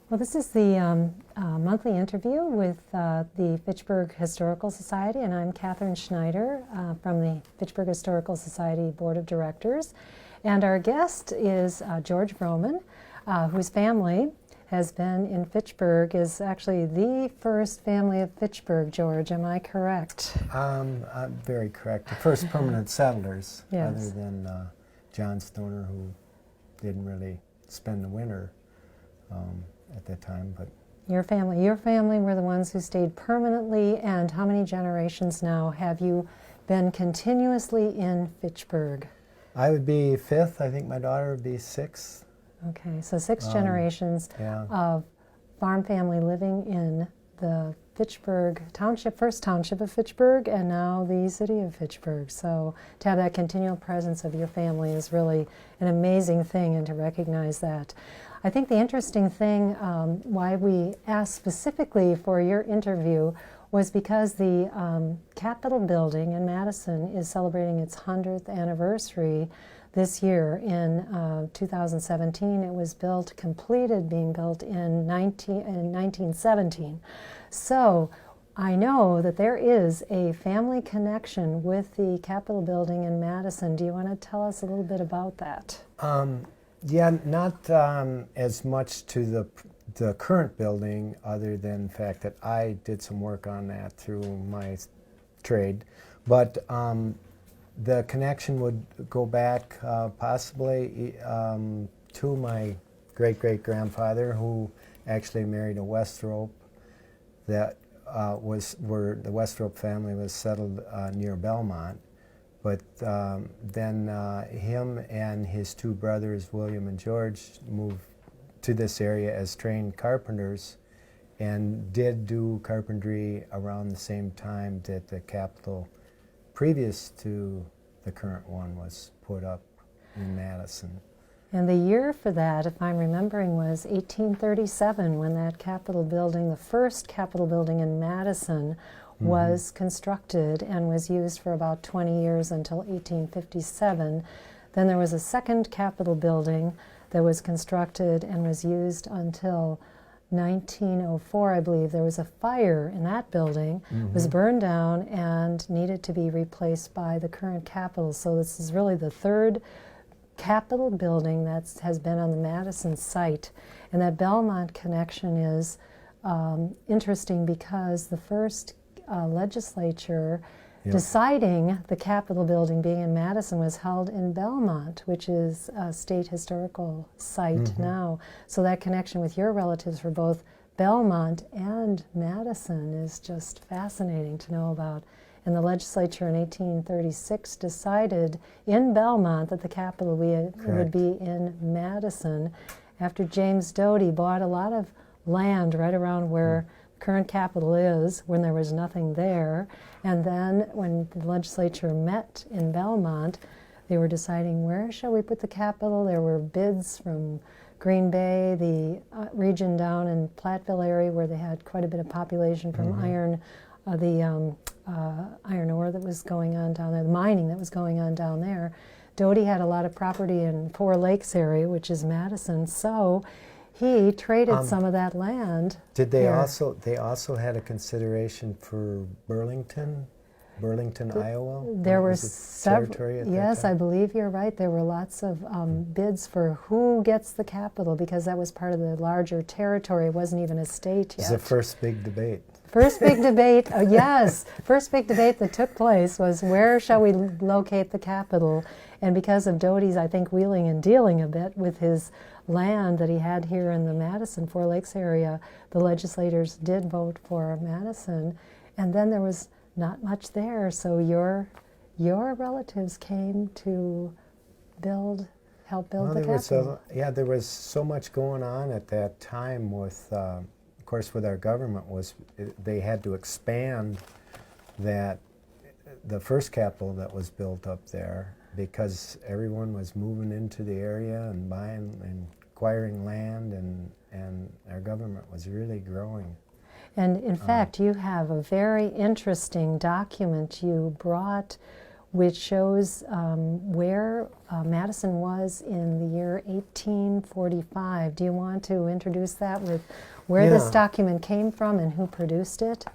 Well, this is the monthly interview with the Fitchburg Historical Society, and I'm Catherine Schneider from the Fitchburg Historical Society Board of Directors. And our guest is George Vroman, whose family has been in Fitchburg, is actually the first family of Fitchburg, George. Am I correct? I'm very correct. The first permanent settlers, Yes. other than John Stoner, who didn't really spend the winter at that time. But Your family were the ones who stayed permanently, and how many generations now have you been continuously in Fitchburg? I would be fifth. I think my daughter would be sixth. Okay, so six generations of farm family living in the Fitchburg Township, first township of Fitchburg, and now the city of Fitchburg. So to have that continual presence of your family is really an amazing thing, and to recognize that. I think the interesting thing why we asked specifically for your interview was because the Capitol building in Madison is celebrating its 100th anniversary this year in 2017. It was completed being built in 1917. So I know that there is a family connection with the Capitol building in Madison. Do you want to tell us a little bit about that? Yeah, not as much to the current building, other than the fact that I did some work on that through my trade. But the connection would go back possibly to my great-great-grandfather, who actually married a Westrope that was where the Westrope family was settled near Belmont. But then him and his two brothers, William and George, moved to this area as trained carpenters and did do carpentry around the same time that the Capitol, previous to the current one, was put up in Madison. And the year for that, if I'm remembering, was 1837, when that Capitol building, the first Capitol building in Madison, was constructed and was used for about 20 years until 1857. Then there was a second Capitol building that was constructed and was used until 1904, I believe. There was a fire in that building, was burned down, and needed to be replaced by the current Capitol. So this is really the third Capitol building that has been on the Madison site. And that Belmont connection is interesting because the first legislature deciding the Capitol building being in Madison was held in Belmont, which is a state historical site now. So that connection with your relatives for both Belmont and Madison is just fascinating to know about. And the legislature in 1836 decided in Belmont that the Capitol would be in Madison, after James Doty bought a lot of land right around where current Capitol is, when there was nothing there. And then when the legislature met in Belmont, they were deciding, where shall we put the Capitol? There were bids from Green Bay, the region down in Platteville area, where they had quite a bit of population from iron ore that was going on down there, the mining that was going on down there. Doty had a lot of property in Four Lakes area, which is Madison, so he traded some of that land. Did they also? They also had a consideration for Burlington, Iowa. There were several. Yes, I believe you're right. There were lots of bids for who gets the Capitol, because that was part of the larger territory. It wasn't even a state yet. It was the first big debate. First big debate, yes. First big debate that took place was, where shall we locate the Capitol? And because of Doty's, I think, wheeling and dealing a bit with his land that he had here in the Madison, Four Lakes area, the legislators did vote for Madison. And then there was not much there, so your relatives came to help build the Capitol. There was so much going on at that time with, of course, with our government, they had to expand the first Capitol that was built up there, because everyone was moving into the area and buying and acquiring land, and our government was really growing. And in fact, you have a very interesting document you brought which shows where Madison was in the year 1845. Do you want to introduce that with where this document came from and who produced it?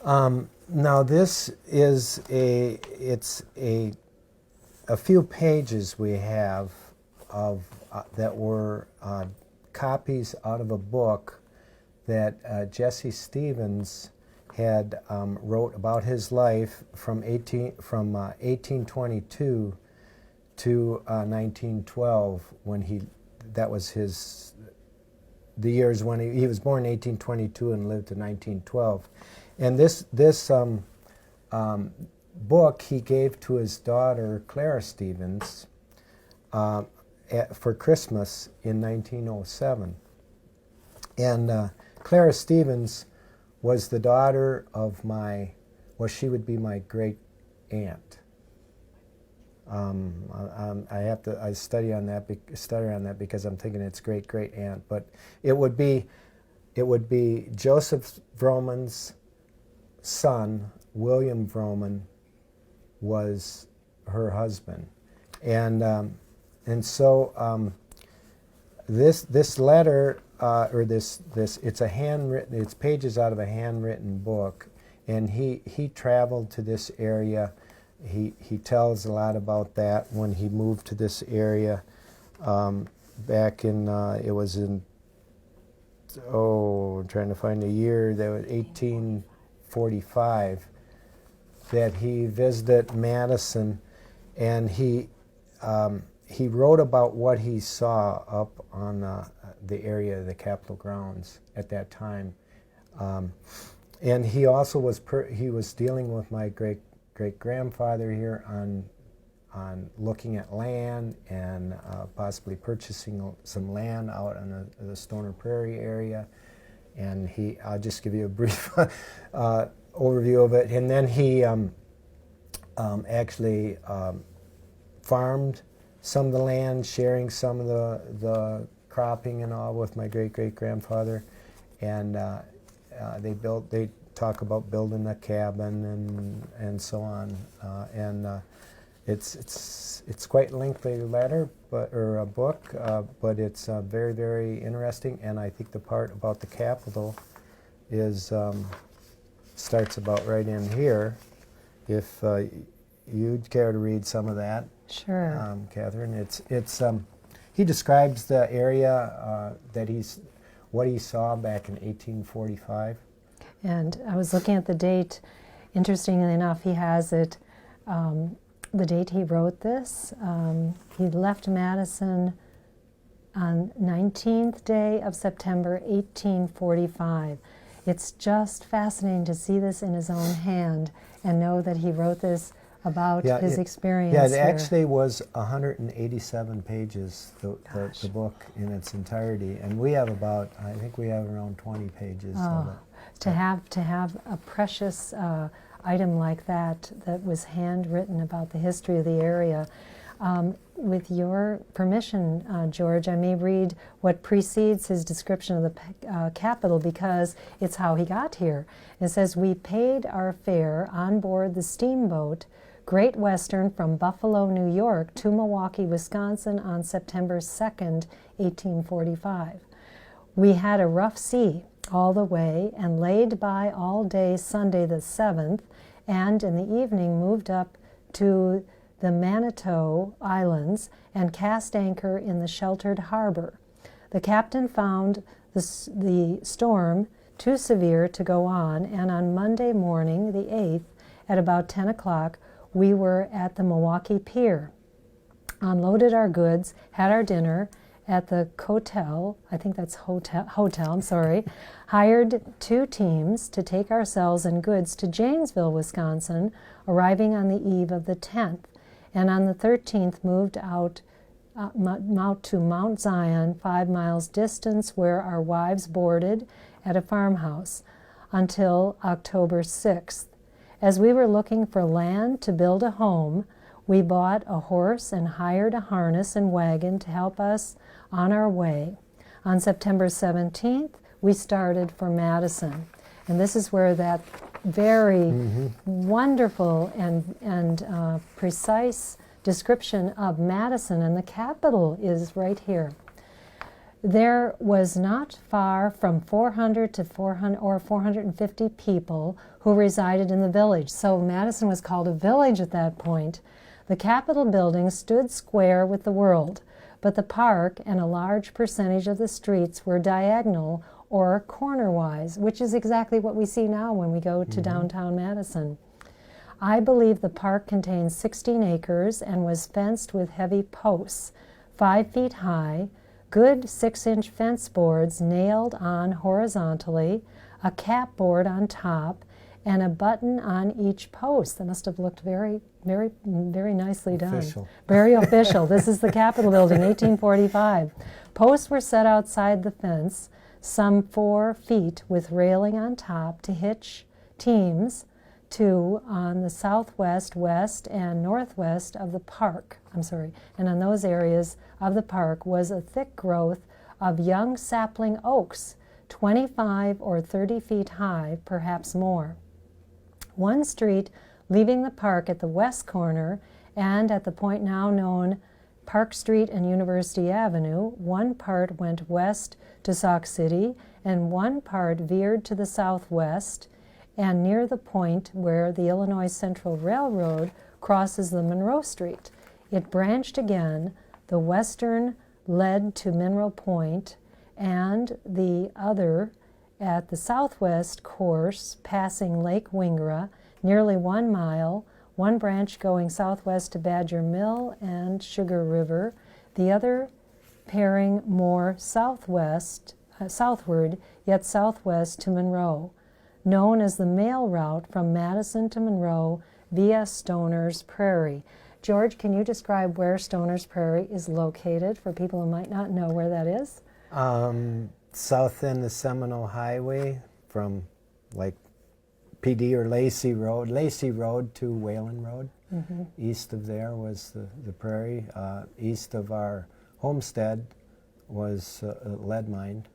Now this is it's a few pages we have of that were copies out of a book that Jesse Stevens had wrote about his life from 1822 to 1912, when that was the years when he was born in 1822 and lived to 1912. And this book he gave to his daughter Clara Stevens for Christmas in 1907. And Clara Stevens was the daughter of she would be my great aunt. I study on that because I'm thinking it's great aunt, but it would be Joseph Vroman's son, William Vroman, was her husband, and so this letter or this it's a handwritten, it's pages out of a handwritten book, and he traveled to this area. He tells a lot about that when he moved to this area back in it was in I'm trying to find the year, that was 1845, that he visited Madison, and he wrote about what he saw up on the area of the Capitol grounds at that time, and he also was dealing with my great grandfather here on looking at land and possibly purchasing some land out on the Stoner Prairie area, and I'll just give you a brief overview of it, and then he actually farmed some of the land, sharing some of the cropping and all with my great-great-grandfather, and they talk about building a cabin and so on, and it's quite a lengthy letter, or a book, but it's very, very interesting, and I think the part about the Capitol is starts about right in here. If you'd care to read some of that. Sure. Catherine, it's he describes the area what he saw back in 1845. And I was looking at the date. Interestingly enough, he has it, the date he wrote this. He left Madison on 19th day of September, 1845. It's just fascinating to see this in his own hand and know that he wrote this about his experience. Yeah, it here. actually was 187 pages, the book in its entirety, and we have I think we have around 20 pages of it. To have a precious item like that was handwritten about the history of the area. With your permission, George, I may read what precedes his description of the Capitol, because it's how he got here. It says, "We paid our fare on board the steamboat Great Western from Buffalo, New York to Milwaukee, Wisconsin on September 2nd, 1845. We had a rough sea all the way and laid by all day Sunday the 7th, and in the evening moved up to the Manitou Islands and cast anchor in the sheltered harbor. The captain found the storm too severe to go on, and on Monday morning, the 8th, at about 10 o'clock, we were at the Milwaukee Pier, unloaded our goods, had our dinner at the hotel, I think that's hotel, I'm sorry, hired 2 teams to take ourselves and goods to Janesville, Wisconsin, arriving on the eve of the 10th, and on the 13th moved out to Mount Zion, 5 miles distance, where our wives boarded at a farmhouse until October 6th. As we were looking for land to build a home, we bought a horse and hired a harness and wagon to help us on our way. On September 17th, we started for Madison. And this is where that very wonderful and precise description of Madison, and the capital is right here. There was not far from 400 to 400 or 450 people who resided in the village. So Madison was called a village at that point. The Capitol building stood square with the world, but the park and a large percentage of the streets were diagonal or corner-wise, which is exactly what we see now when we go to downtown Madison. I believe the park contains 16 acres and was fenced with heavy posts, 5 feet high, good 6-inch fence boards nailed on horizontally, a cap board on top, and a button on each post. That must have looked very, very, very nicely done. Official. Very official. This is the Capitol building, 1845. Posts were set outside the fence, some 4 feet, with railing on top to hitch teams to on the southwest, west, and northwest of the park. And on those areas of the park was a thick growth of young sapling oaks, 25 or 30 feet high, perhaps more. One street leaving the park at the west corner and at the point now known Park Street and University Avenue, one part went west to Sauk City and one part veered to the southwest, and near the point where the Illinois Central Railroad crosses the Monroe Street. It branched again. The western led to Mineral Point, and the other at the southwest course, passing Lake Wingra, nearly 1 mile, one branch going southwest to Badger Mill and Sugar River, the other pairing more southward, yet southwest to Monroe, known as the mail route from Madison to Monroe via Stoner's Prairie. George, can you describe where Stoner's Prairie is located for people who might not know where that is? South end of Seminole Highway from like PD or Lacey Road to Whalen Road. East of there was the prairie. East of our homestead was a lead mine.